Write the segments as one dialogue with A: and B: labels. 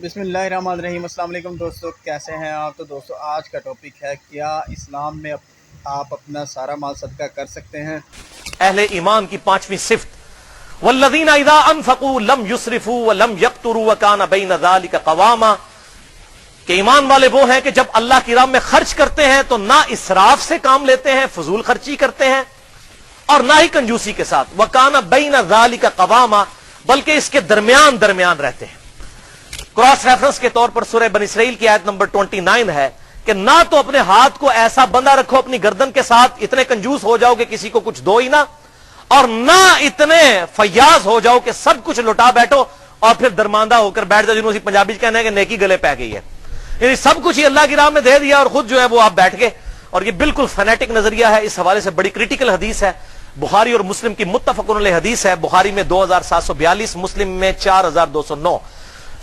A: बिस्मिल्लाहिर्रहमानिर्रहीम। अस्सलाम वालेकुम दोस्तों, कैसे हैं आप। तो दोस्तों आज का टॉपिक है क्या इस्लाम में आप अपना सारा माल सदका कर सकते हैं।
B: अहले ईमान की पांचवी सिफ्त वल्लज़ीना इज़ा अनफ़क़ू लम युस्रिफू व लम यक़्तुरू व काना बैन ज़ालिका क़वामा, कि ईमान वाले वो हैं कि जब अल्लाह की राह में खर्च करते हैं तो ना इसराफ से काम लेते हैं, फजूल खर्ची करते हैं, और ना ही कंजूसी के साथ। व काना बैन ज़ालिका क़वामा, बल्कि इसके दरमियान दरमियान रहते हैं। क्रॉस रेफरेंस के तौर पर सूरह बनी इसराइल की आयत नंबर 29 है कि ना तो अपने हाथ को ऐसा बंधा रखो अपनी गर्दन के साथ, इतने कंजूस हो जाओ कि किसी को कुछ दो ही ना, और ना इतने फयाज हो जाओ कि सब कुछ लुटा बैठो और फिर दरमांदा होकर बैठ जाओ, जिन्होंने पंजाबी कहना है कि नेकी गले पै गई है। यानी सब कुछ ही अल्लाह की राह में दे दिया और खुद जो है वो आप बैठ गए। और ये बिल्कुल फैनेटिक नजरिया है। इस हवाले से बड़ी क्रिटिकल हदीस है, बुखारी और मुस्लिम की मुत्तफकुन अलैह हदीस है। बुखारी में 2742, मुस्लिम में 4209।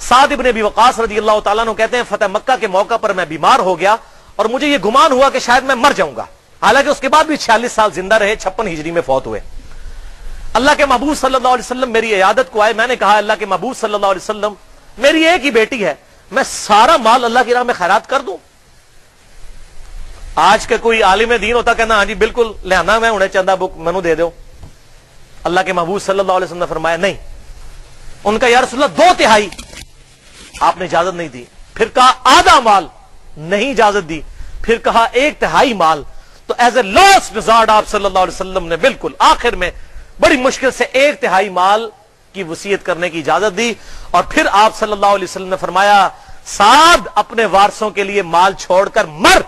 B: साद इब्न अबी वक़ास रज़ियल्लाहु ताला अन्हु कहते हैं, फतह मक्का के मौका पर मैं बीमार हो गया और मुझे यह गुमान हुआ कि शायद मैं मर जाऊंगा। हालांकि उसके बाद भी 46 साल जिंदा रहे, 56 हिजरी में फौत हुए। अल्लाह के महबूब सल्लल्लाहु अलैहि वसल्लम मेरी इयादत को आए। मैंने कहा, अल्लाह के महबूब सल्लल्लाहु अलैहि वसल्लम, मेरी एक ही बेटी है, मैं सारा माल अल्लाह की राह में खैरात कर दूं। आज के कोई आलिम दीन होता कहना, हाँ जी बिल्कुल लियाना, मैं उन्हें चंदा बुक मैनू दे दो। अल्लाह के महबूब सल्लल्लाहु अलैहि वसल्लम ने फरमाया नहीं। उनका या रसूलल्लाह 2/3 आपने इजाजत नहीं दी। फिर कहा आधा माल, नहीं इजाजत दी। फिर कहा 1/3 माल। तो एज ए लास्ट रिजॉर्ट आप सल्लल्लाहु अलैहि वसल्लम ने बिल्कुल आखिर में बड़ी मुश्किल से 1/3 माल की वसीयत करने की इजाजत दी। और फिर आप सल्लल्लाहु अलैहि वसल्लम ने फरमाया, साद अपने वारसों के लिए माल छोड़कर मर,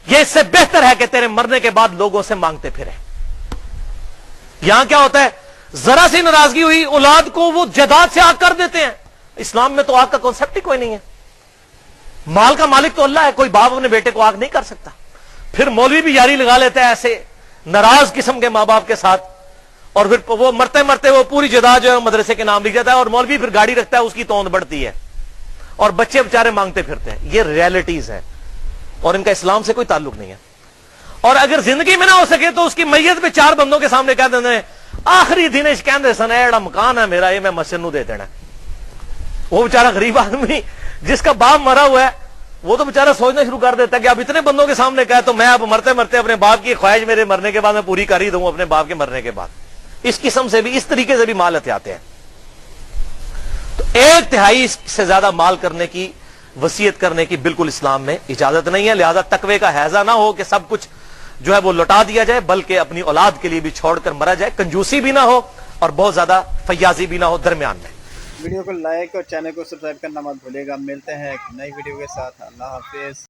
B: यह इससे बेहतर है कि तेरे मरने के बाद लोगों से मांगते फिरे। यहां क्या होता है, जरा सी नाराजगी हुई औलाद को वो जायदाद से आग कर देते हैं। इस्लाम में तो आग का कॉन्सेप्ट ही कोई नहीं है। माल का मालिक तो अल्लाह है, कोई बाप अपने बेटे को आग नहीं कर सकता। फिर मौलवी भी यारी लगा लेता है ऐसे नाराज किस्म के मां बाप के साथ, और फिर वो मरते मरते वो पूरी जायदाद जो है मदरसे के नाम लिख जाता है, और मौलवी फिर गाड़ी रखता है, उसकी तोंद बढ़ती है और बच्चे बेचारे मांगते फिरते हैं। ये रियलिटीज है और इनका इस्लाम से कोई ताल्लुक नहीं है। और अगर जिंदगी में ना हो सके तो उसकी मैयत पे 4 बंदों के सामने कह देते हैं, आखिरी दिन कहते सन एड़ा मकान है मेरा, ये मैं मस्जिद नूं दे देना। वो बेचारा गरीब आदमी जिसका बाप मरा हुआ है, वो तो बेचारा सोचना शुरू कर देता है कि अब इतने बंदों के सामने कहा तो मैं अब मरते मरते अपने बाप की ख्वाहिश मेरे मरने के बाद मैं पूरी कर ही दूं अपने बाप के मरने के बाद। इस किस्म से भी, इस तरीके से भी माल हथियाते हैं। तो 1/3 से ज्यादा माल करने की, वसीयत करने की बिल्कुल इस्लाम में इजाजत नहीं है। लिहाजा तकवे का हैजा ना हो कि सब कुछ जो है वो लौटा दिया जाए, बल्कि अपनी औलाद के लिए भी छोड़कर मरा जाए। कंजूसी भी ना हो और बहुत ज्यादा फयाजी भी ना हो, दरमियान में।
A: वीडियो को लाइक और चैनल को सब्सक्राइब करना मत भूलिएगा। मिलते हैं एक नई वीडियो के साथ। अल्लाह हाफिज।